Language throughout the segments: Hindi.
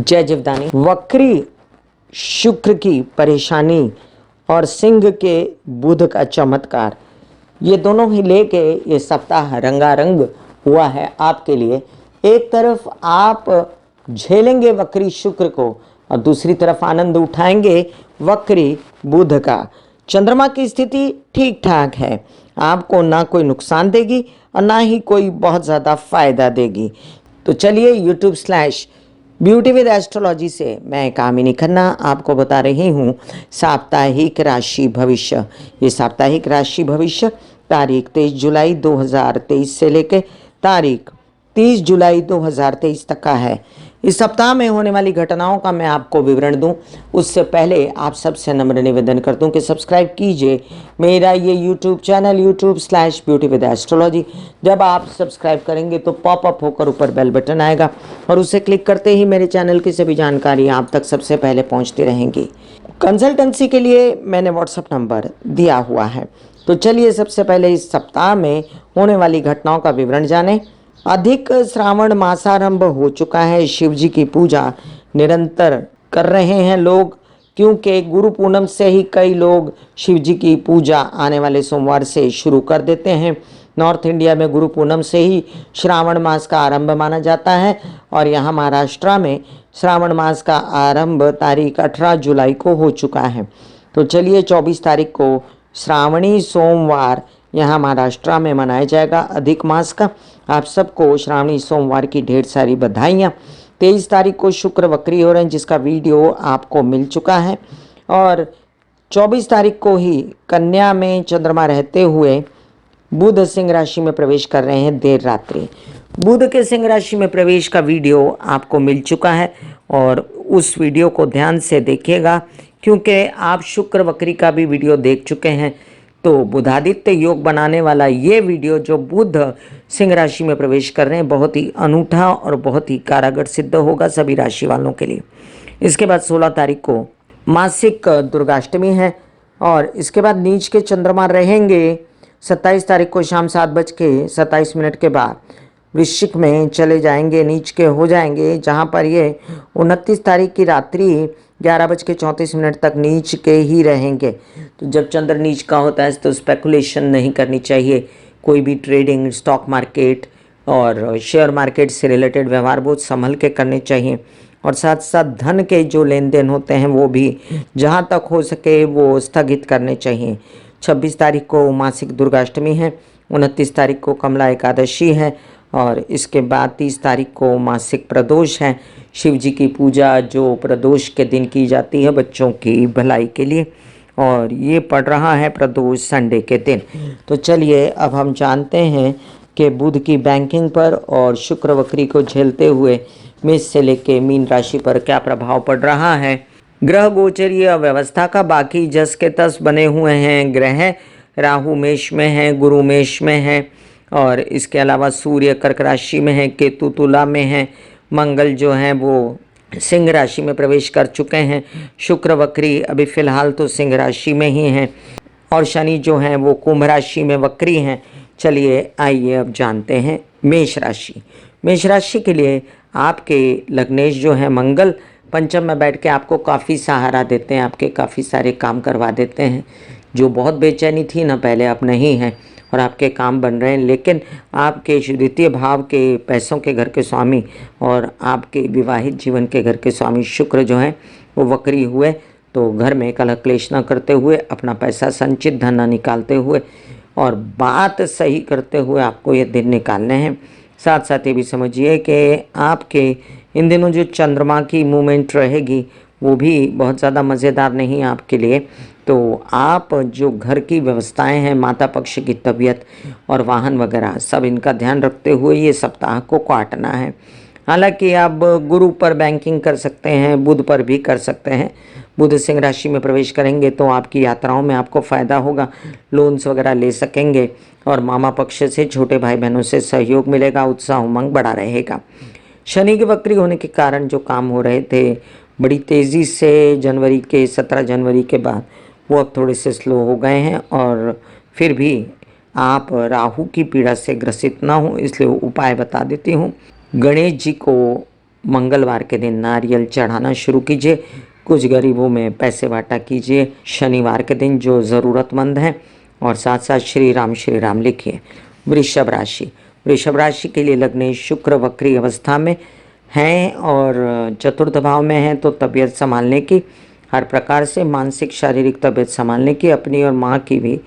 जय जीवदानी। वक्री शुक्र की परेशानी और सिंह के बुध का चमत्कार, ये दोनों ही लेके ये सप्ताह रंगारंग हुआ है आपके लिए। एक तरफ आप झेलेंगे वक्री शुक्र को और दूसरी तरफ आनंद उठाएंगे वक्री बुध का। चंद्रमा की स्थिति ठीक ठाक है, आपको ना कोई नुकसान देगी और ना ही कोई बहुत ज़्यादा फायदा देगी। तो चलिए YouTube/ब्यूटी विद एस्ट्रोलॉजी से मैं कामिनी खन्ना आपको बता रही हूँ साप्ताहिक राशि भविष्य। ये साप्ताहिक राशि भविष्य तारीख 23 जुलाई 2023 से लेकर तारीख 30 जुलाई 2023 तक का है। इस सप्ताह में होने वाली घटनाओं का मैं आपको विवरण दूं, उससे पहले आप सबसे नम्र निवेदन करता हूं कि सब्सक्राइब कीजिए मेरा ये YouTube चैनल YouTube/ब्यूटी विद एस्ट्रोलॉजी। जब आप सब्सक्राइब करेंगे तो पॉपअप होकर ऊपर बेल बटन आएगा और उसे क्लिक करते ही मेरे चैनल की सभी जानकारी आप तक सबसे पहले पहुँचती रहेंगी। कंसल्टेंसी के लिए मैंने व्हाट्सएप नंबर दिया हुआ है। तो चलिए सबसे पहले इस सप्ताह में होने वाली घटनाओं का विवरण जानें। अधिक श्रावण मासारंभ हो चुका है। शिव जी की पूजा निरंतर कर रहे हैं लोग, क्योंकि गुरु पूनम से ही कई लोग शिव जी की पूजा आने वाले सोमवार से शुरू कर देते हैं। नॉर्थ इंडिया में गुरु पूनम से ही श्रावण मास का आरंभ माना जाता है और यहाँ महाराष्ट्र में श्रावण मास का आरंभ तारीख 18 जुलाई को हो चुका है। तो चलिए 24 तारीख को श्रावणी सोमवार यहाँ महाराष्ट्र में मनाया जाएगा अधिक मास का। आप सबको श्रावणी सोमवार की ढेर सारी बधाइयाँ। 23 तारीख को शुक्र वक्री हो रहे हैं, जिसका वीडियो आपको मिल चुका है। और 24 तारीख को ही कन्या में चंद्रमा रहते हुए बुध सिंह राशि में प्रवेश कर रहे हैं देर रात्रि। बुध के सिंह राशि में प्रवेश का वीडियो आपको मिल चुका है और उस वीडियो को ध्यान से देखिएगा, क्योंकि आप शुक्र वक्री का भी वीडियो देख चुके हैं। तो बुधादित्य योग बनाने वाला ये वीडियो जो बुध सिंह राशि में प्रवेश कर रहे हैं बहुत ही अनूठा और बहुत ही कारगर सिद्ध होगा सभी राशि वालों के लिए। इसके बाद 16 तारीख को मासिक दुर्गाष्टमी है और इसके बाद नीच के चंद्रमा रहेंगे 27 तारीख को शाम 7:27 के बाद वृश्चिक में चले जाएंगे, नीच के हो जाएंगे, जहाँ पर ये 29 तारीख की रात्रि 11:34 तक नीच के ही रहेंगे। तो जब चंद्र नीच का होता है तो स्पेकुलेशन नहीं करनी चाहिए। कोई भी ट्रेडिंग, स्टॉक मार्केट और शेयर मार्केट से रिलेटेड व्यवहार बहुत संभल के करने चाहिए और साथ साथ धन के जो लेन देन होते हैं वो भी जहाँ तक हो सके वो स्थगित करने चाहिए। 26 तारीख को मासिक दुर्गाष्टमी है, 29 तारीख को कमला एकादशी है और इसके बाद 30 तारीख को मासिक प्रदोष है। शिव जी की पूजा जो प्रदोष के दिन की जाती है बच्चों की भलाई के लिए, और ये पड़ रहा है प्रदोष संडे के दिन। तो चलिए अब हम जानते हैं कि बुध की बैंकिंग पर और शुक्र वक्री को झेलते हुए मेष से लेके मीन राशि पर क्या प्रभाव पड़ रहा है। ग्रह गोचरीय व्यवस्था का बाकी जस के तस बने हुए हैं ग्रह। राहु मेष में है, गुरु मेष में है और इसके अलावा सूर्य कर्क राशि में है, केतु तुला में है, मंगल जो है वो सिंह राशि में प्रवेश कर चुके हैं, शुक्र वक्री अभी फिलहाल तो सिंह राशि में ही हैं और शनि जो हैं वो कुंभ राशि में वक्री हैं। चलिए आइए अब जानते हैं मेष राशि। मेष राशि के लिए आपके लग्नेश जो है मंगल पंचम में बैठ के आपको काफ़ी सहारा देते हैं, आपके काफ़ी सारे काम करवा देते हैं। जो बहुत बेचैनी थी ना पहले, अब नहीं है और आपके काम बन रहे हैं। लेकिन आपके द्वितीय भाव के पैसों के घर के स्वामी और आपके विवाहित जीवन के घर के स्वामी शुक्र जो हैं वो वक्री हुए, तो घर में कलह क्लेश न करते हुए, अपना पैसा संचित धन न निकालते हुए और बात सही करते हुए आपको ये दिन निकालने हैं। साथ साथ ये भी समझिए कि आपके इन दिनों जो चंद्रमा की मूवमेंट रहेगी वो भी बहुत ज़्यादा मज़ेदार नहीं है आपके लिए। तो आप जो घर की व्यवस्थाएं हैं, माता पक्ष की तबीयत और वाहन वगैरह सब इनका ध्यान रखते हुए ये सप्ताह को काटना है। हालांकि आप गुरु पर बैंकिंग कर सकते हैं, बुध पर भी कर सकते हैं। बुध सिंह राशि में प्रवेश करेंगे तो आपकी यात्राओं में आपको फ़ायदा होगा, लोन्स वगैरह ले सकेंगे और मामा पक्ष से छोटे भाई बहनों से सहयोग मिलेगा, उत्साह उमंग बढ़ा रहेगा। शनि के वक्री होने के कारण जो काम हो रहे थे बड़ी तेज़ी से जनवरी के 17 जनवरी के बाद वो अब थोड़े से स्लो हो गए हैं और फिर भी आप राहु की पीड़ा से ग्रसित ना हो, इसलिए उपाय बता देती हूँ। गणेश जी को मंगलवार के दिन नारियल चढ़ाना शुरू कीजिए, कुछ गरीबों में पैसे बांटा कीजिए शनिवार के दिन जो ज़रूरतमंद हैं, और साथ साथ श्री राम लिखिए। वृषभ राशि के लिए लग्नेश शुक्र वक्री अवस्था में हैं और चतुर्थ भाव में हैं, तो तबीयत संभालने की, हर प्रकार से मानसिक शारीरिक तबीयत संभालने की, अपनी और माँ की भी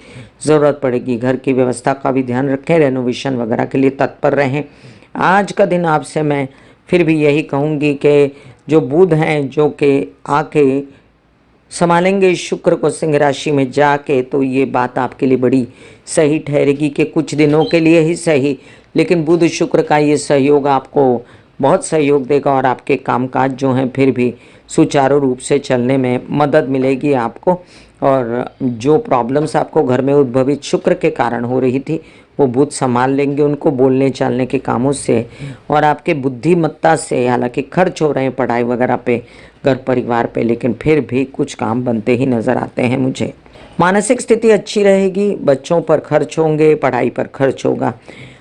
ज़रूरत पड़ेगी। घर की व्यवस्था का भी ध्यान रखें, रेनोवेशन वगैरह के लिए तत्पर रहें। आज का दिन आपसे मैं फिर भी यही कहूँगी कि जो बुध हैं जो कि आके संभालेंगे शुक्र को सिंह राशि में जाके, तो ये बात आपके लिए बड़ी सही ठहरेगी कि कुछ दिनों के लिए ही सही, लेकिन बुध शुक्र का ये सहयोग आपको बहुत सहयोग देगा और आपके कामकाज जो हैं फिर भी सुचारू रूप से चलने में मदद मिलेगी आपको। और जो प्रॉब्लम्स आपको घर में उद्भवित शुक्र के कारण हो रही थी वो बुध संभाल लेंगे उनको बोलने चालने के कामों से और आपके बुद्धिमत्ता से। हालांकि खर्च हो रहे हैं पढ़ाई वगैरह पे, घर परिवार पे, लेकिन फिर भी कुछ काम बनते ही नज़र आते हैं मुझे। मानसिक स्थिति अच्छी रहेगी, बच्चों पर खर्च होंगे, पढ़ाई पर खर्च होगा।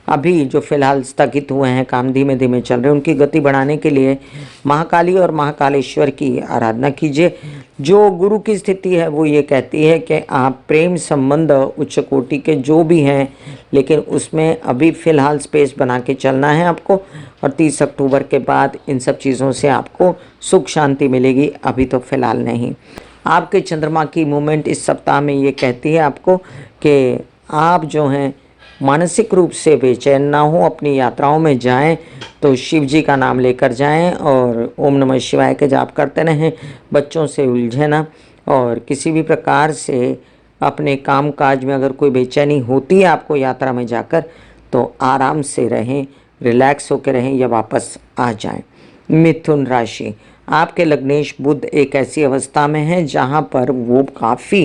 अभी जो फिलहाल स्थगित हुए हैं काम धीमे धीमे चल रहे हैं, उनकी गति बढ़ाने के लिए महाकाली और महाकालेश्वर की आराधना कीजिए। जो गुरु की स्थिति है वो ये कहती है कि आप प्रेम संबंध उच्च कोटि के जो भी हैं, लेकिन उसमें अभी फ़िलहाल स्पेस बना के चलना है आपको, और 30 अक्टूबर के बाद इन सब चीज़ों से आपको सुख शांति मिलेगी, अभी तो फ़िलहाल नहीं। आपके चंद्रमा की मूवमेंट इस सप्ताह में ये कहती है आपको कि आप जो हैं मानसिक रूप से बेचैन ना हो, अपनी यात्राओं में जाएं तो शिव जी का नाम लेकर जाएं और ओम नमः शिवाय के जाप करते रहें। बच्चों से उलझे ना, और किसी भी प्रकार से अपने काम काज में अगर कोई बेचैनी होती है आपको यात्रा में जाकर, तो आराम से रहें, रिलैक्स होकर रहें या वापस आ जाएं। मिथुन राशि, आपके लग्नेश बुध एक ऐसी अवस्था में है जहां पर वो काफ़ी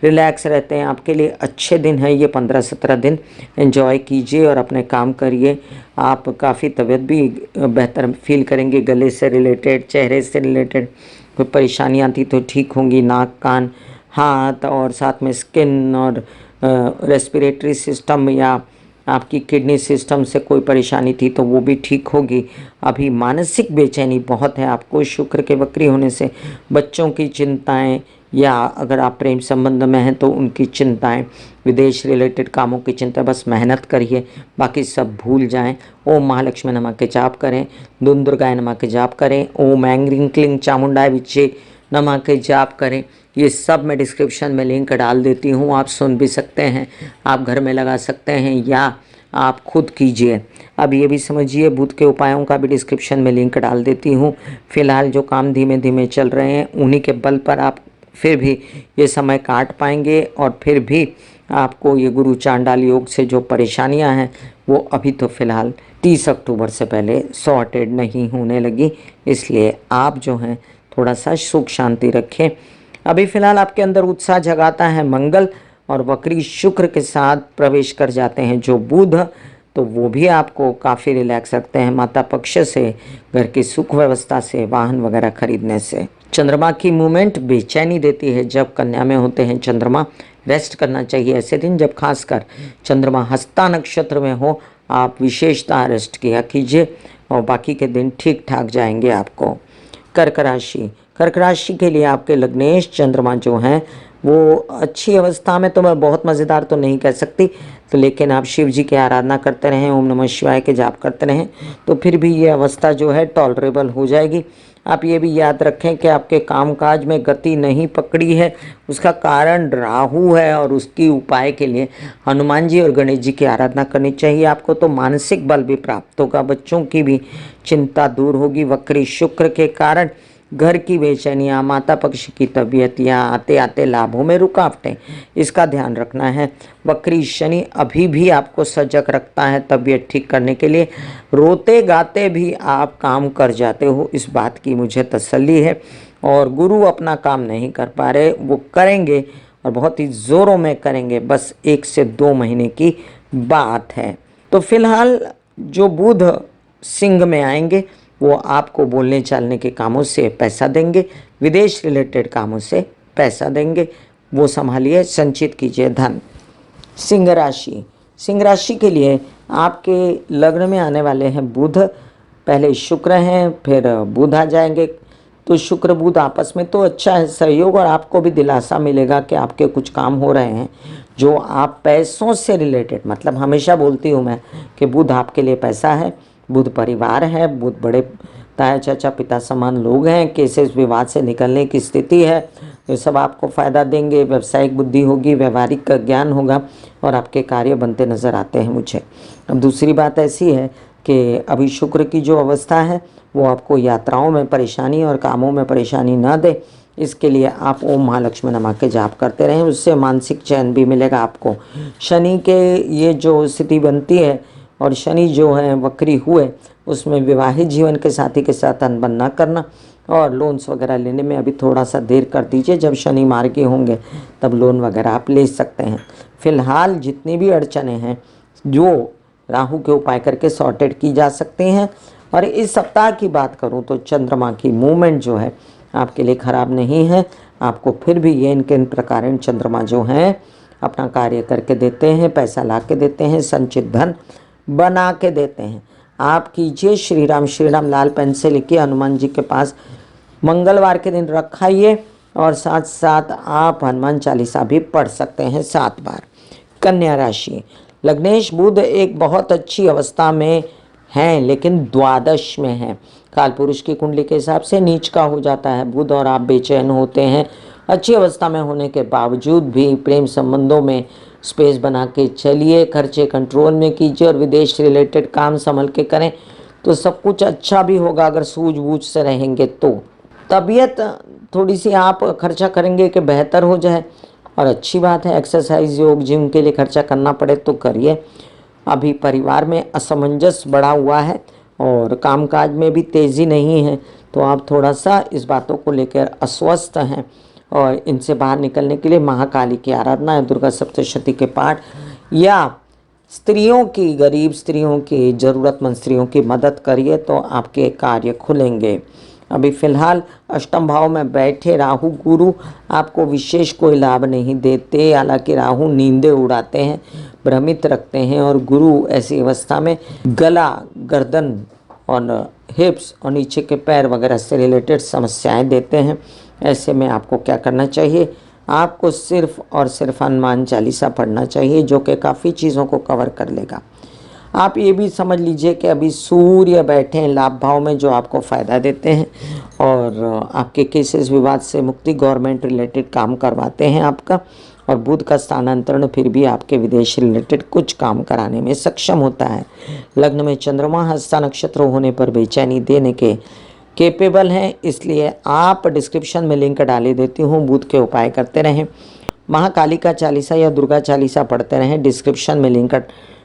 रिलैक्स रहते हैं। आपके लिए अच्छे दिन है ये 15-17 दिन, एंजॉय कीजिए और अपने काम करिए। आप काफ़ी तबीयत भी बेहतर फील करेंगे, गले से रिलेटेड, चेहरे से रिलेटेड कोई परेशानियाँ थी तो ठीक होंगी, नाक कान हाथ और साथ में स्किन और रेस्पिरेटरी सिस्टम या आपकी किडनी सिस्टम से कोई परेशानी थी तो वो भी ठीक होगी। अभी मानसिक बेचैनी बहुत है आपको शुक्र के वक्री होने से, बच्चों की चिंताएं या अगर आप प्रेम संबंध में हैं तो उनकी चिंताएं, विदेश रिलेटेड कामों की चिंता, बस मेहनत करिए, बाकी सब भूल जाएं। ओम महालक्ष्मी नमः के जाप करें, दुम दुर्गाय नमः के जाप करें, ओम ऐंग्रीं क्लीं चामुंडाय विच्चे नमः के जाप करें। ये सब मैं डिस्क्रिप्शन में लिंक डाल देती हूँ, आप सुन भी सकते हैं, आप घर में लगा सकते हैं या आप खुद कीजिए। अब ये भी समझिए बुध के उपायों का भी डिस्क्रिप्शन में लिंक डाल देती हूँ। फिलहाल जो काम धीमे धीमे चल रहे हैं उन्हीं के बल पर आप फिर भी ये समय काट पाएंगे, और फिर भी आपको ये गुरु चांडाल योग से जो परेशानियां हैं वो अभी तो फ़िलहाल 30 अक्टूबर से पहले सॉर्टेड नहीं होने लगी। इसलिए आप जो हैं थोड़ा सा सुख शांति रखें। अभी फ़िलहाल आपके अंदर उत्साह जगाता है मंगल, और वक्री शुक्र के साथ प्रवेश कर जाते हैं जो बुध, तो वो भी आपको काफ़ी रिलैक्स रखते हैं माता पक्ष से, घर की सुख व्यवस्था से, वाहन वगैरह खरीदने से। चंद्रमा की मूवमेंट बेचैनी देती है, जब कन्या में होते हैं चंद्रमा, रेस्ट करना चाहिए ऐसे दिन जब खासकर चंद्रमा हस्ता नक्षत्र में हो, आप विशेषतः रेस्ट किया कीजिए और बाकी के दिन ठीक ठाक जाएंगे आपको। कर्क राशि, कर्क राशि के लिए आपके लग्नेश चंद्रमा जो हैं वो अच्छी अवस्था में, तो मैं बहुत मज़ेदार तो नहीं कह सकती, तो लेकिन आप शिव जी की आराधना करते रहें, ओम नमः शिवाय के जाप करते रहें, तो फिर भी ये अवस्था जो है टॉलरेबल हो जाएगी। आप ये भी याद रखें कि आपके कामकाज में गति नहीं पकड़ी है, उसका कारण राहु है, और उसकी उपाय के लिए हनुमान जी और गणेश जी की आराधना करनी चाहिए आपको, तो मानसिक बल भी प्राप्त होगा, बच्चों की भी चिंता दूर होगी। वक्री शुक्र के कारण घर की बेचैनियाँ, माता पक्ष की तबीयत या आते आते लाभों में रुकावटें, इसका ध्यान रखना है। वक्री शनि अभी भी आपको सजग रखता है तबीयत ठीक करने के लिए, रोते गाते भी आप काम कर जाते हो, इस बात की मुझे तसल्ली है। और गुरु अपना काम नहीं कर पा रहे, वो करेंगे और बहुत ही ज़ोरों में करेंगे, बस 1 से 2 महीने की बात है। तो फिलहाल जो बुध सिंह में आएंगे वो आपको बोलने चालने के कामों से पैसा देंगे, विदेश रिलेटेड कामों से पैसा देंगे, वो संभालिए, संचित कीजिए धन। सिंह राशि के लिए आपके लग्न में आने वाले हैं बुध, पहले शुक्र हैं, फिर बुध आ जाएंगे। तो शुक्र बुध आपस में तो अच्छा है सहयोग, और आपको भी दिलासा मिलेगा कि आपके कुछ काम हो रहे हैं जो आप पैसों से रिलेटेड, मतलब हमेशा बोलती हूँ मैं कि बुध आपके लिए पैसा है, बुध परिवार है, बुध बड़े ताया चाचा पिता समान लोग हैं, केसेस विवाद से निकलने की स्थिति है, ये सब आपको फ़ायदा देंगे। व्यावसायिक बुद्धि होगी, व्यवहारिक का ज्ञान होगा और आपके कार्य बनते नज़र आते हैं मुझे। अब दूसरी बात ऐसी है कि अभी शुक्र की जो अवस्था है वो आपको यात्राओं में परेशानी और कामों में परेशानी ना दे, इसके लिए आप ओम महालक्ष्मी नमः के जाप करते रहें, उससे मानसिक चैन भी मिलेगा आपको। शनि के ये जो स्थिति बनती है और शनि जो है वक्री हुए, उसमें विवाहित जीवन के साथी के साथ अनबन ना करना, और लोन्स वगैरह लेने में अभी थोड़ा सा देर कर दीजिए, जब शनि मार्गी होंगे तब लोन वगैरह आप ले सकते हैं। फिलहाल जितनी भी अड़चनें हैं जो राहु के उपाय करके सॉर्टेड की जा सकती हैं। और इस सप्ताह की बात करूं तो चंद्रमा की मूवमेंट जो है आपके लिए ख़राब नहीं है, आपको फिर भी ये इनके प्रकार चंद्रमा जो हैं अपना कार्य करके देते हैं, पैसा ला के देते हैं, संचित धन बना के देते हैं। आप कीजिए श्री राम लाल पेन से लिखिए हनुमान जी के पास, मंगलवार के दिन रखाइए, और साथ साथ आप हनुमान चालीसा भी पढ़ सकते हैं 7 बार। कन्या राशि, लग्नेश बुध एक बहुत अच्छी अवस्था में हैं, लेकिन द्वादश में हैं। काल पुरुष की कुंडली के हिसाब से नीच का हो जाता है बुध, और आप बेचैन होते हैं। अच्छी अवस्था में होने के बावजूद भी प्रेम संबंधों में स्पेस बना के चलिए, खर्चे कंट्रोल में कीजिए, और विदेश रिलेटेड काम संभल के करें तो सब कुछ अच्छा भी होगा अगर सूझबूझ से रहेंगे तो। तबीयत थोड़ी सी आप खर्चा करेंगे कि बेहतर हो जाए, और अच्छी बात है, एक्सरसाइज योग जिम के लिए खर्चा करना पड़े तो करिए। अभी परिवार में असमंजस बढ़ा हुआ है और कामकाज में भी तेज़ी नहीं है, तो आप थोड़ा सा इस बातों को लेकर अस्वस्थ हैं, और इनसे बाहर निकलने के लिए महाकाली की आराधना या दुर्गा सप्तशती के पाठ, या स्त्रियों की, गरीब स्त्रियों की, ज़रूरतमंद स्त्रियों की मदद करिए तो आपके कार्य खुलेंगे। अभी फ़िलहाल अष्टम भाव में बैठे राहु गुरु आपको विशेष कोई लाभ नहीं देते, हालांकि राहु नींदें उड़ाते हैं, भ्रमित रखते हैं, और गुरु ऐसी अवस्था में गला, गर्दन और हिप्स और नीचे के पैर वगैरह से रिलेटेड समस्याएं देते हैं। ऐसे में आपको क्या करना चाहिए, आपको सिर्फ और सिर्फ हनुमान चालीसा पढ़ना चाहिए, जो कि काफ़ी चीज़ों को कवर कर लेगा। आप ये भी समझ लीजिए कि अभी सूर्य बैठे हैं लाभ भाव में, जो आपको फ़ायदा देते हैं, और आपके केसेस विवाद से मुक्ति, गवर्नमेंट रिलेटेड काम करवाते हैं आपका, और बुध का स्थानांतरण फिर भी आपके विदेश रिलेटेड कुछ काम कराने में सक्षम होता है। लग्न में चंद्रमा हस्ता नक्षत्र होने पर बेचैनी देने के केपेबल हैं, इसलिए आप डिस्क्रिप्शन में लिंक डाले देती हूँ, बुध के उपाय करते रहें। महाकाली का चालीसा या दुर्गा चालीसा पढ़ते रहें, डिस्क्रिप्शन में लिंक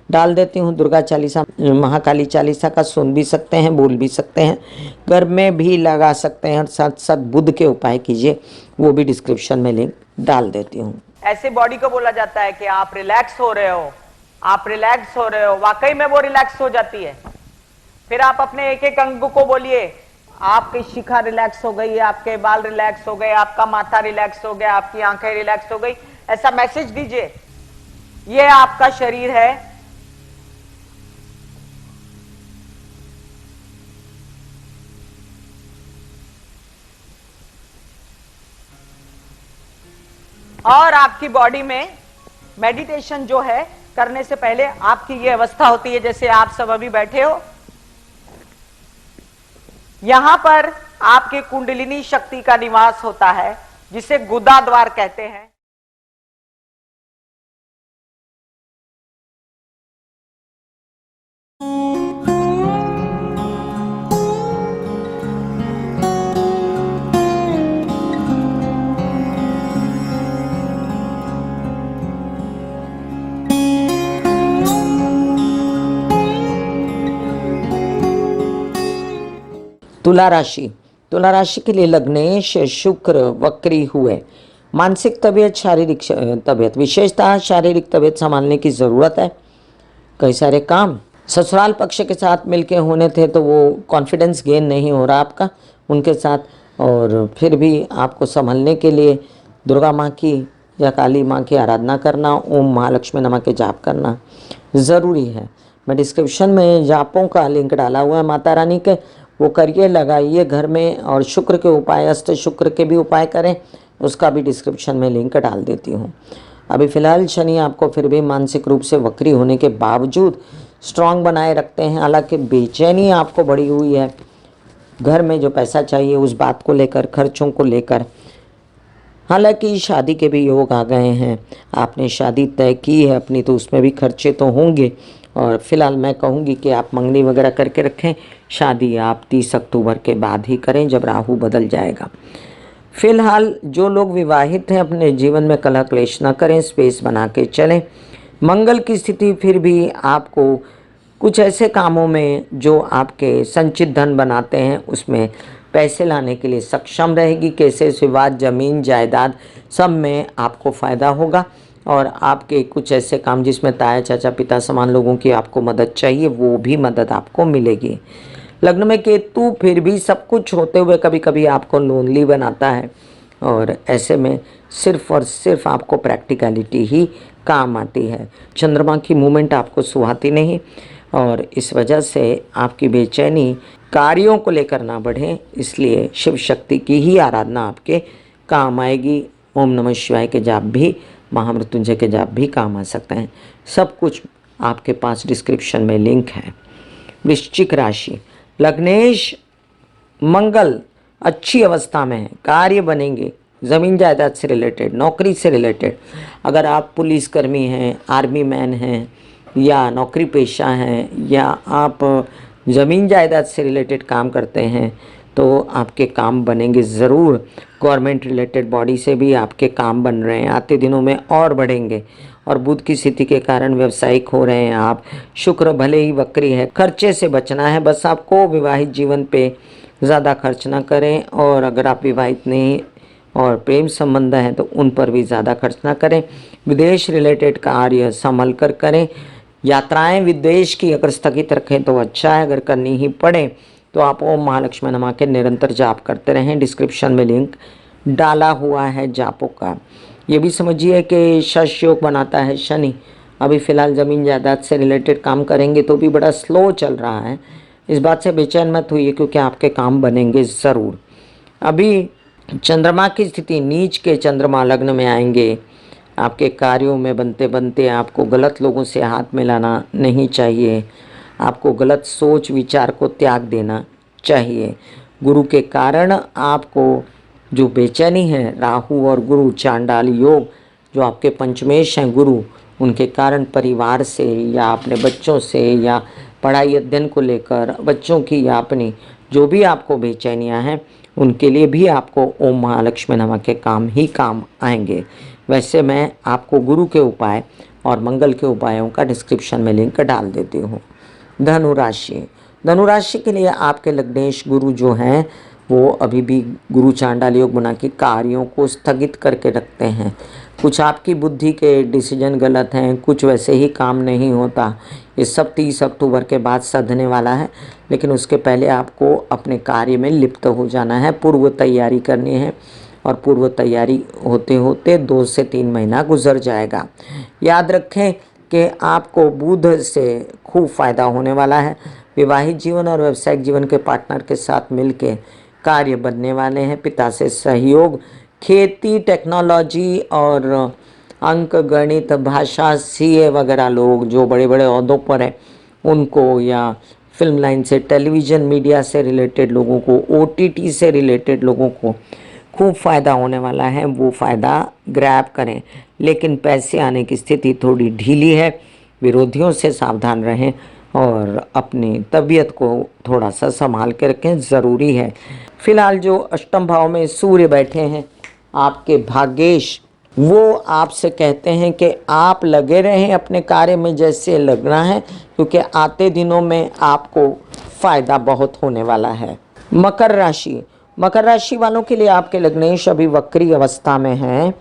डाल देती हूँ। दुर्गा चालीसा, महाकाली चालीसा का सुन भी सकते हैं, बोल भी सकते हैं, घर में भी लगा सकते हैं, और साथ साथ बुध के उपाय कीजिए, वो भी डिस्क्रिप्शन में लिंक डाल देती हूँ। ऐसे बॉडी को बोला जाता है कि आप रिलैक्स हो रहे हो, आप रिलैक्स हो रहे हो, वाकई में वो रिलैक्स हो जाती है। फिर आप अपने एक एक अंग को बोलिए, आपकी शिखा रिलैक्स हो गई, आपके बाल रिलैक्स हो गए, आपका माथा रिलैक्स हो गया, आपकी आंखें रिलैक्स हो गई, ऐसा मैसेज दीजिए। ये आपका शरीर है, और आपकी बॉडी में मेडिटेशन जो है करने से पहले आपकी ये अवस्था होती है, जैसे आप सब अभी बैठे हो, यहां पर आपके कुंडलिनी शक्ति का निवास होता है, जिसे गुदा द्वार कहते हैं। तुला राशि, तुला राशि के लिए लग्नेश शुक्र वक्री हुए, मानसिक तबीयत, शारीरिक तबीयत, विशेषतः शारीरिक तबीयत संभालने की ज़रूरत है। कई सारे काम ससुराल पक्ष के साथ मिलके होने थे, तो वो कॉन्फिडेंस गेन नहीं हो रहा आपका उनके साथ, और फिर भी आपको संभलने के लिए दुर्गा माँ की या काली माँ की आराधना करना, ओम महालक्ष्मी नमः के जाप करना ज़रूरी है। मैं डिस्क्रिप्शन में जापों का लिंक डाला हुआ है माता रानी के, वो करिए, लगाइए घर में। और शुक्र के उपाय, अष्ट शुक्र के भी उपाय करें, उसका भी डिस्क्रिप्शन में लिंक डाल देती हूँ। अभी फ़िलहाल शनि आपको फिर भी मानसिक रूप से वक्री होने के बावजूद स्ट्रांग बनाए रखते हैं। हालांकि बेचैनी आपको बढ़ी हुई है, घर में जो पैसा चाहिए उस बात को लेकर, खर्चों को लेकर। हालांकि शादी के भी योग आ गए हैं, आपने शादी तय की है अपनी, तो उसमें भी खर्चे तो होंगे। और फिलहाल मैं कहूँगी कि आप मंगनी वगैरह करके रखें, शादी आप 30 अक्टूबर के बाद ही करें जब राहु बदल जाएगा। फिलहाल जो लोग विवाहित हैं अपने जीवन में कलह क्लेश न करें, स्पेस बना के चलें। मंगल की स्थिति फिर भी आपको कुछ ऐसे कामों में जो आपके संचित धन बनाते हैं उसमें पैसे लाने के लिए सक्षम रहेगी। केसेस, विवाद, जमीन जायदाद सब में आपको फ़ायदा होगा। और आपके कुछ ऐसे काम जिसमें ताया चाचा पिता समान लोगों की आपको मदद चाहिए, वो भी मदद आपको मिलेगी। लग्न में केतु फिर भी सब कुछ होते हुए कभी कभी आपको लोनली बनाता है, और ऐसे में सिर्फ और सिर्फ आपको प्रैक्टिकलिटी ही काम आती है। चंद्रमा की मूवमेंट आपको सुहाती नहीं, और इस वजह से आपकी बेचैनी कार्यों को लेकर ना बढ़े, इसलिए शिव शक्ति की ही आराधना आपके काम आएगी। ओम नमः शिवाय के जाप भी, महामृत्युंजय के जाप भी काम आ सकते हैं। सब कुछ आपके पास डिस्क्रिप्शन में लिंक है। वृश्चिक राशि, लग्नेश मंगल अच्छी अवस्था में है, कार्य बनेंगे, ज़मीन जायदाद से रिलेटेड, नौकरी से रिलेटेड। अगर आप पुलिसकर्मी हैं, आर्मी मैन हैं, या नौकरी पेशा हैं, या आप ज़मीन जायदाद से रिलेटेड काम करते हैं, तो आपके काम बनेंगे ज़रूर। गवर्नमेंट रिलेटेड बॉडी से भी आपके काम बन रहे हैं, आते दिनों में और बढ़ेंगे। और बुध की स्थिति के कारण व्यावसायिक हो रहे हैं आप। शुक्र भले ही वक्री है, खर्चे से बचना है बस आपको। विवाहित जीवन पे ज़्यादा खर्च ना करें, और अगर आप विवाहित नहीं और प्रेम संबंध हैं तो उन पर भी ज़्यादा खर्च ना करें। विदेश रिलेटेड कार्य संभल कर करें। यात्राएं विदेश की अगर स्थगित रखें तो अच्छा है, अगर करनी ही पड़े तो आप ओम महालक्ष्मी नमः के निरंतर जाप करते रहें। डिस्क्रिप्शन में लिंक डाला हुआ है जापों का। ये भी समझिए कि शश योग बनाता है शनि। अभी फ़िलहाल ज़मीन जायदाद से रिलेटेड काम करेंगे तो भी बड़ा स्लो चल रहा है, इस बात से बेचैन मत हुई, क्योंकि आपके काम बनेंगे ज़रूर। अभी चंद्रमा की स्थिति, नीच के चंद्रमा लग्न में आएंगे। आपके कार्यों में बनते बनते आपको गलत लोगों से हाथ मिलाना नहीं चाहिए, आपको गलत सोच विचार को त्याग देना चाहिए। गुरु के कारण आपको जो बेचैनी है, राहु और गुरु चांडाल योग जो आपके पंचमेश हैं गुरु, उनके कारण परिवार से या अपने बच्चों से या पढ़ाई अध्ययन को लेकर बच्चों की या अपनी जो भी आपको बेचैनियां हैं, उनके लिए भी आपको ओम महालक्ष्मी नमः के काम ही काम आएंगे। वैसे मैं आपको गुरु के उपाय और मंगल के उपायों का डिस्क्रिप्शन में लिंक डाल देती हूँ। धनुराशि, धनुराशि के लिए आपके लग्नेश गुरु जो हैं वो अभी भी गुरु चांडाल योग बना के कार्यों को स्थगित करके रखते हैं। कुछ आपकी बुद्धि के डिसीजन गलत हैं, कुछ वैसे ही काम नहीं होता। ये सब 30 अक्टूबर के बाद सधने वाला है, लेकिन उसके पहले आपको अपने कार्य में लिप्त हो जाना है, पूर्व तैयारी करनी है। और पूर्व तैयारी होते होते 2 से 3 महीना गुजर जाएगा। याद रखें कि आपको बुध से खूब फायदा होने वाला है। विवाहित जीवन और व्यावसायिक जीवन के पार्टनर के साथ मिलके कार्य बनने वाले हैं। पिता से सहयोग, खेती, टेक्नोलॉजी और अंक गणित भाषा सीए वगैरह लोग जो बड़े बड़े ओहदों पर हैं उनको, या फिल्म लाइन से, टेलीविज़न मीडिया से रिलेटेड लोगों को, ओटीटी से रिलेटेड लोगों को खूब फ़ायदा होने वाला है। वो फ़ायदा ग्रैब करें, लेकिन पैसे आने की स्थिति थोड़ी ढीली है। विरोधियों से सावधान रहें और अपनी तबीयत को थोड़ा सा संभाल के रखें, ज़रूरी है। फिलहाल जो अष्टम भाव में सूर्य बैठे हैं आपके भाग्येश, वो आपसे कहते हैं कि आप लगे रहें अपने कार्य में जैसे लगना है, क्योंकि आते दिनों में आपको फ़ायदा बहुत होने वाला है। मकर राशि, मकर राशि वालों के लिए आपके लग्नेश अभी वक्री अवस्था में हैं,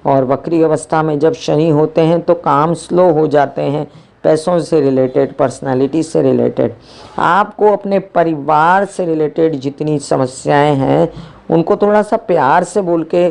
और वक्री अवस्था में जब शनि होते हैं तो काम स्लो हो जाते हैं। पैसों से रिलेटेड, पर्सनालिटी से रिलेटेड, आपको अपने परिवार से रिलेटेड जितनी समस्याएं हैं उनको थोड़ा सा प्यार से बोल के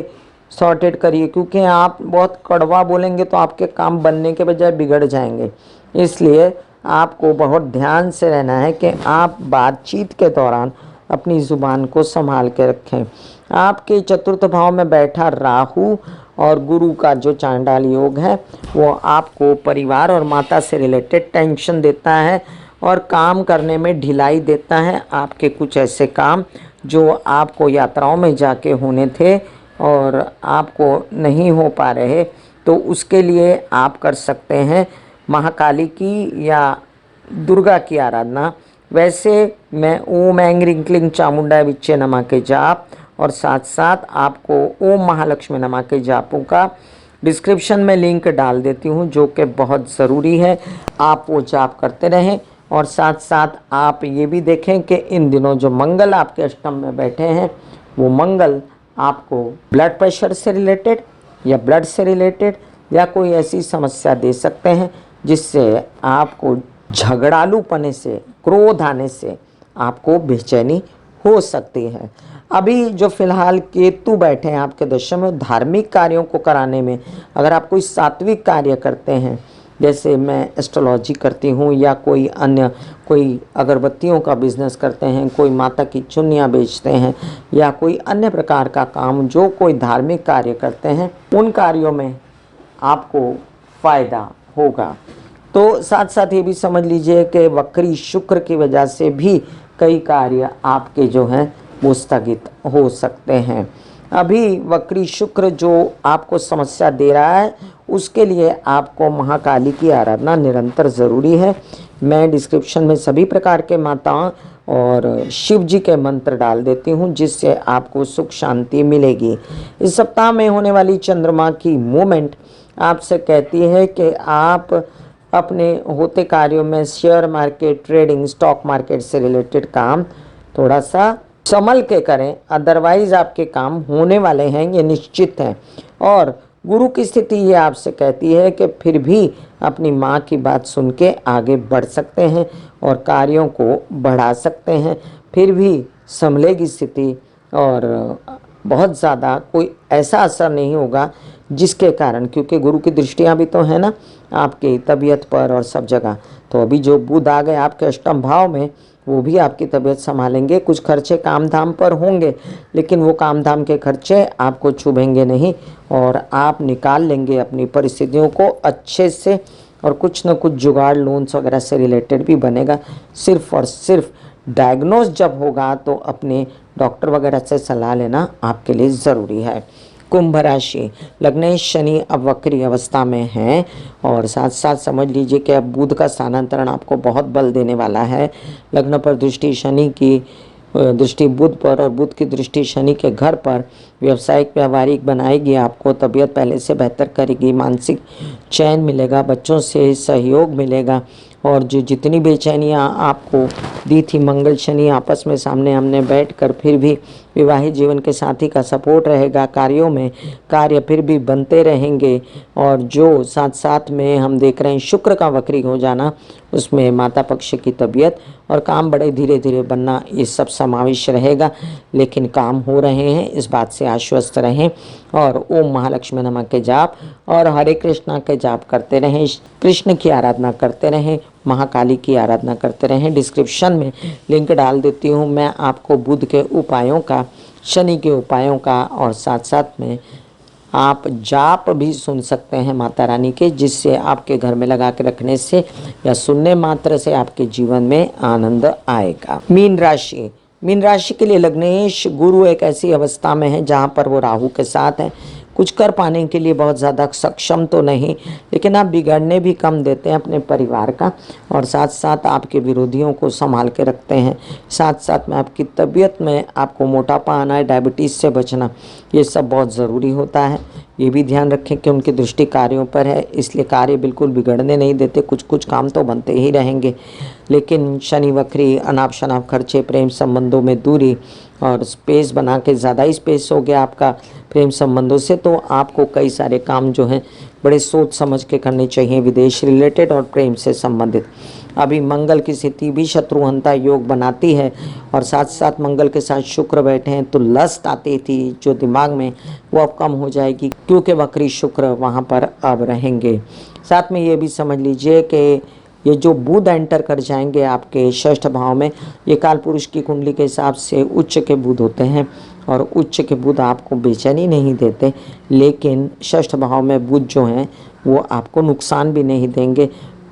सॉर्टेड करिए, क्योंकि आप बहुत कड़वा बोलेंगे तो आपके काम बनने के बजाय बिगड़ जाएंगे। इसलिए आपको बहुत ध्यान से रहना है कि आप बातचीत के दौरान अपनी ज़ुबान को संभाल के रखें। आपके चतुर्थ भाव में बैठा राहु और गुरु का जो चांडाल योग है वो आपको परिवार और माता से रिलेटेड टेंशन देता है और काम करने में ढिलाई देता है। आपके कुछ ऐसे काम जो आपको यात्राओं में जाके होने थे और आपको नहीं हो पा रहे, तो उसके लिए आप कर सकते हैं महाकाली की या दुर्गा की आराधना। वैसे मैं ओम ऐं ह्रीं क्लीं चामुंडाय विच्चे नमः के जाप और साथ साथ आपको ओम महालक्ष्मी नमः के जापों का डिस्क्रिप्शन में लिंक डाल देती हूँ, जो कि बहुत ज़रूरी है। आप वो जाप करते रहें और साथ साथ आप ये भी देखें कि इन दिनों जो मंगल आपके अष्टम में बैठे हैं वो मंगल आपको ब्लड प्रेशर से रिलेटेड या ब्लड से रिलेटेड या कोई ऐसी समस्या दे सकते हैं जिससे आपको झगड़ालूपने से, क्रोध आने से आपको बेचैनी हो सकती है। अभी जो फिलहाल केतु बैठे हैं आपके दशा में, धार्मिक कार्यों को कराने में, अगर आप कोई सात्विक कार्य करते हैं, जैसे मैं एस्ट्रोलॉजी करती हूँ या कोई अन्य कोई अगरबत्तियों का बिजनेस करते हैं, कोई माता की चुन्नियाँ बेचते हैं या कोई अन्य प्रकार का काम, जो कोई धार्मिक कार्य करते हैं, उन कार्यों में आपको फ़ायदा होगा। तो साथ साथ ये भी समझ लीजिए कि वक्री शुक्र की वजह से भी कई कार्य आपके जो हैं वो स्थगित हो सकते हैं। अभी वक्री शुक्र जो आपको समस्या दे रहा है उसके लिए आपको महाकाली की आराधना निरंतर ज़रूरी है। मैं डिस्क्रिप्शन में सभी प्रकार के माताओं और शिव जी के मंत्र डाल देती हूँ, जिससे आपको सुख शांति मिलेगी। इस सप्ताह में होने वाली चंद्रमा की मूवमेंट आपसे कहती है कि आप अपने होते कार्यों में share market, trading, stock market से रिलेटेड काम थोड़ा सा संभल के करें, अदरवाइज आपके काम होने वाले हैं, ये निश्चित हैं। और गुरु की स्थिति ये आपसे कहती है कि फिर भी अपनी माँ की बात सुन के आगे बढ़ सकते हैं और कार्यों को बढ़ा सकते हैं, फिर भी संभलेगी स्थिति और बहुत ज़्यादा कोई ऐसा असर नहीं होगा जिसके कारण, क्योंकि गुरु की दृष्टियाँ भी तो है ना आपकी तबीयत पर और सब जगह। तो अभी जो बुध आ गए आपके अष्टम भाव में, वो भी आपकी तबीयत संभालेंगे। कुछ खर्चे काम धाम पर होंगे, लेकिन वो काम धाम के खर्चे आपको चुभेंगे नहीं और आप निकाल लेंगे अपनी परिस्थितियों को अच्छे से। और कुछ न कुछ जुगाड़ लोन्स वगैरह से रिलेटेड भी बनेगा। सिर्फ और सिर्फ डायग्नोज जब होगा तो अपने डॉक्टर वगैरह से सलाह लेना आपके लिए ज़रूरी है। कुंभ राशि, लग्नेश शनि अब वक्री अवस्था में हैं और साथ साथ समझ लीजिए कि अब बुध का स्थानांतरण आपको बहुत बल देने वाला है। लग्न पर दृष्टि शनि की दृष्टि बुध पर और बुध की दृष्टि शनि के घर पर व्यवसायिक व्यावहारिक बनाएगी, आपको तबीयत पहले से बेहतर करेगी, मानसिक चैन मिलेगा, बच्चों से सहयोग मिलेगा और जो जितनी बेचैनियाँ आपको दी थी मंगल शनि आपस में सामने आमने बैठकर, फिर भी विवाहित जीवन के साथी का सपोर्ट रहेगा, कार्यों में कार्य फिर भी बनते रहेंगे। और जो साथ साथ में हम देख रहे हैं शुक्र का वक्री हो जाना, उसमें माता पक्ष की तबीयत और काम बड़े धीरे धीरे बनना, ये सब समावेश रहेगा, लेकिन काम हो रहे हैं, इस बात से आश्वस्त रहें। और ओम महालक्ष्मी नमः के जाप और हरे कृष्णा के जाप करते रहें, कृष्ण की आराधना करते रहें, महाकाली की आराधना करते रहें। डिस्क्रिप्शन में लिंक डाल देती हूँ मैं आपको बुध के उपायों का, शनि के उपायों का, और साथ साथ में आप जाप भी सुन सकते हैं माता रानी के, जिससे आपके घर में लगा के रखने से या सुनने मात्र से आपके जीवन में आनंद आएगा। मीन राशि, मीन राशि के लिए लग्नेश गुरु एक ऐसी अवस्था में है जहाँ पर वो राहु के साथ है। कुछ कर पाने के लिए बहुत ज़्यादा सक्षम तो नहीं, लेकिन आप बिगड़ने भी कम देते हैं अपने परिवार का और साथ साथ आपके विरोधियों को संभाल के रखते हैं। साथ साथ में आपकी तबीयत में आपको मोटापा आना है, डायबिटीज़ से बचना, ये सब बहुत ज़रूरी होता है। ये भी ध्यान रखें कि उनकी दृष्टि कार्यों पर है, इसलिए कार्य बिल्कुल बिगड़ने नहीं देते। कुछ कुछ काम तो बनते ही रहेंगे, लेकिन शनि वक्री, अनाप शनाप खर्चे, प्रेम संबंधों में दूरी और स्पेस बना के ज़्यादा ही स्पेस हो गया आपका प्रेम संबंधों से, तो आपको कई सारे काम जो हैं बड़े सोच समझ के करने चाहिए, विदेश रिलेटेड और प्रेम से संबंधित। अभी मंगल की स्थिति भी शत्रुहंता योग बनाती है और साथ साथ मंगल के साथ शुक्र बैठे हैं, तो लस्ट आती थी जो दिमाग में, वो अब कम हो जाएगी क्योंकि वक्री शुक्र वहाँ पर अब रहेंगे। साथ में ये भी समझ लीजिए कि ये जो बुध एंटर कर जाएंगे आपके षष्ठ भाव में, ये काल पुरुष की कुंडली के हिसाब से उच्च के बुध होते हैं और उच्च के बुध आपको बेचैनी नहीं देते, लेकिन षष्ठ भाव में बुध जो हैं वो आपको नुकसान भी नहीं देंगे।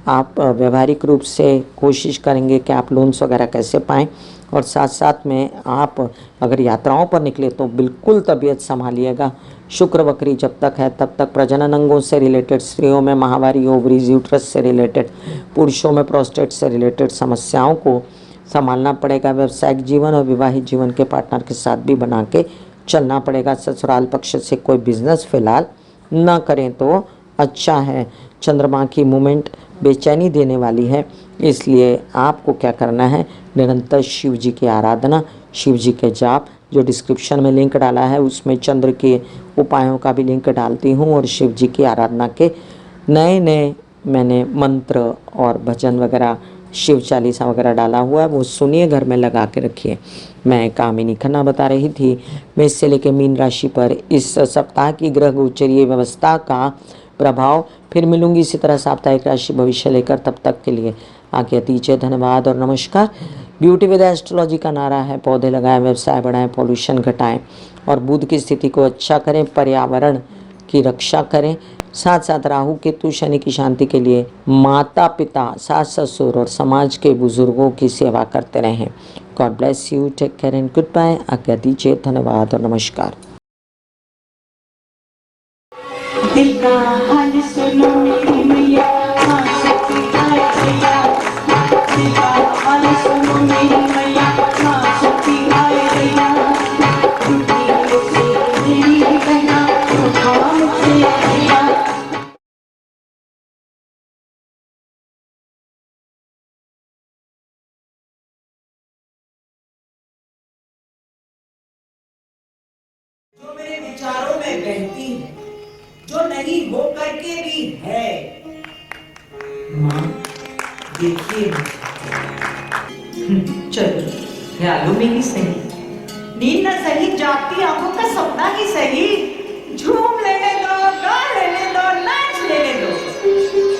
आप व्यवहारिक रूप से कोशिश करेंगे कि आप लोन्स वगैरह कैसे पाएँ, और साथ साथ में आप अगर यात्राओं पर निकले तो बिल्कुल तबीयत संभालिएगा। शुक्र वक्री जब तक है तब तक प्रजनन अंगों से रिलेटेड, स्त्रियों में माहवारी, ओवरीज, यूट्रस से रिलेटेड, पुरुषों में प्रोस्टेट से रिलेटेड समस्याओं को संभालना पड़ेगा। व्यावसायिक जीवन और विवाहित जीवन के पार्टनर के साथ भी बना के चलना पड़ेगा। ससुराल पक्ष से कोई बिजनेस फिलहाल ना करें तो अच्छा है। चंद्रमा की मूवमेंट बेचैनी देने वाली है, इसलिए आपको क्या करना है, निरंतर शिव जी की आराधना, शिव जी के जाप, जो डिस्क्रिप्शन में लिंक डाला है उसमें चंद्र के उपायों का भी लिंक डालती हूँ, और शिव जी की आराधना के नए नए मैंने मंत्र और भजन वगैरह, शिव चालीसा वगैरह डाला हुआ है, वो सुनिए, घर में लगा के रखिए। मैं कामिनी खन्ना बता रही थी मेष से लेकर मीन राशि पर इस सप्ताह की ग्रह गोचरीय व्यवस्था का प्रभाव। फिर मिलूंगी इसी तरह साप्ताहिक राशि भविष्य लेकर, तब तक के लिए आज्ञा दीजिए। धन्यवाद और नमस्कार। ब्यूटी विद एस्ट्रोलॉजी का नारा है, पौधे लगाएं, व्यवसाय बढ़ाएं, पॉल्यूशन घटाएं और बुध की स्थिति को अच्छा करें, पर्यावरण की रक्षा करें। साथ साथ राहु केतु शनि की शांति के लिए माता पिता, सास ससुर और समाज के बुजुर्गों की सेवा करते रहें। God bless you, take care and goodbye. आज्ञा दीजिए। धन्यवाद और नमस्कार। दिल का हाल सुनो मेरी मैया, हाँ शक्ति आए भैया। दिल का हाल सुनो मेरी मैया, हाँ शक्ति आए भैया। टूटी से मेरी बहना, उठा मुझसे भैया। जो मेरे विचारों में बहती है, जो नहीं हो करके भी है। माँ देखिए, चलो ख्यालों में ही सही, नींद न सही, जागती आंखों का सपना ही सही, झूम लेने दो, गा लेने दो, नाच लेने दो।